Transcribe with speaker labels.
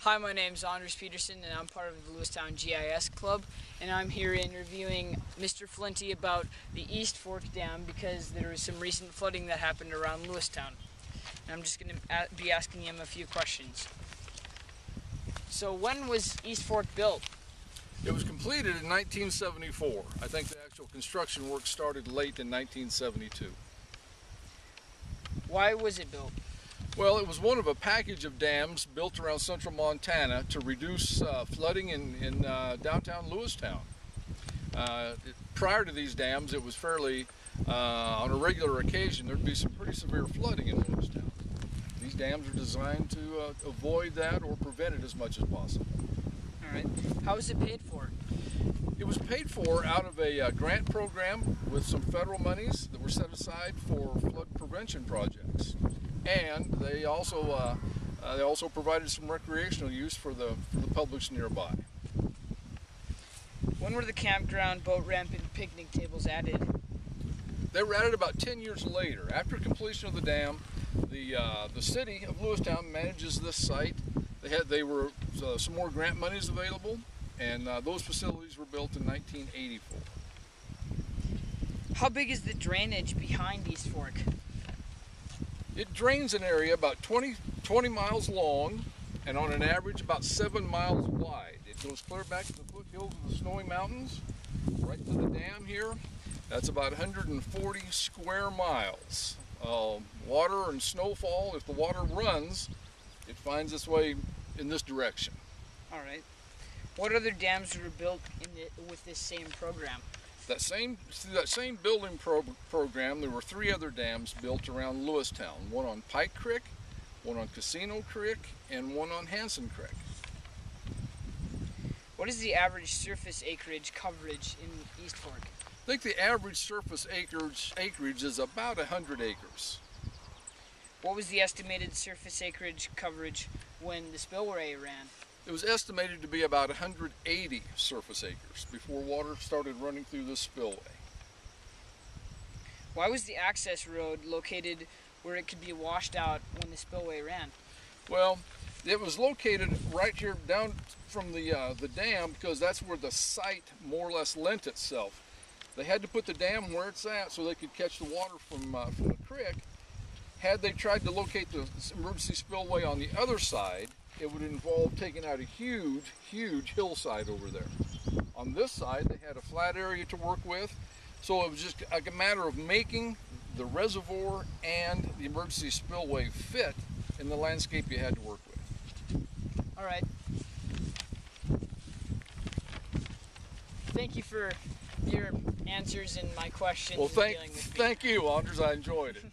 Speaker 1: Hi, my name is Anders Peterson and I'm part of the Lewistown GIS Club, and I'm here interviewing Mr. Flinty about the East Fork Dam because there was some recent flooding that happened around Lewistown. And I'm just going to be asking him a few questions. So when was East Fork built?
Speaker 2: It was completed in 1974. I think the actual construction work started late in 1972.
Speaker 1: Why was it built?
Speaker 2: Well, it was one of a package of dams built around central Montana to reduce flooding in downtown Lewistown. Prior to these dams, it was fairly, on a regular occasion, there'd be some pretty severe flooding in Lewistown. These dams are designed to avoid that or prevent it as much as possible.
Speaker 1: All right. How was it paid for?
Speaker 2: It was paid for out of a grant program with some federal monies that were set aside for flood prevention projects. And they also provided some recreational use for the publics nearby.
Speaker 1: When were the campground, boat ramp, and picnic tables added?
Speaker 2: They were added about 10 years later. After completion of the dam, the city of Lewistown manages this site. They were some more grant monies available, and those facilities were built in 1984.
Speaker 1: How big is the drainage behind East Fork?
Speaker 2: It drains an area about 20 miles long and on an average about 7 miles wide. It goes clear back to the foothills of the Snowy Mountains, right to the dam here. That's about 140 square miles. Water and snowfall, if the water runs, it finds its way in this direction.
Speaker 1: All right. What other dams were built with this same program?
Speaker 2: Through that same building program, there were 3 other dams built around Lewistown. One on Pike Creek, one on Casino Creek, and one on Hanson Creek.
Speaker 1: What is the average surface acreage coverage in East Fork?
Speaker 2: I think the average surface acreage is about 100 acres.
Speaker 1: What was the estimated surface acreage coverage when the spillway ran?
Speaker 2: It was estimated to be about 180 surface acres before water started running through this spillway.
Speaker 1: Why was the access road located where it could be washed out when the spillway ran?
Speaker 2: Well, it was located right here down from the dam because that's where the site more or less lent itself. They had to put the dam where it's at so they could catch the water from the creek. Had they tried to locate the emergency spillway on the other side, it would involve taking out a huge hillside over there. On this side, they had a flat area to work with, so it was just a matter of making the reservoir and the emergency spillway fit in the landscape you had to work with.
Speaker 1: All right. Thank you for your answers and my questions.
Speaker 2: Well, thank you, Anders. I enjoyed it.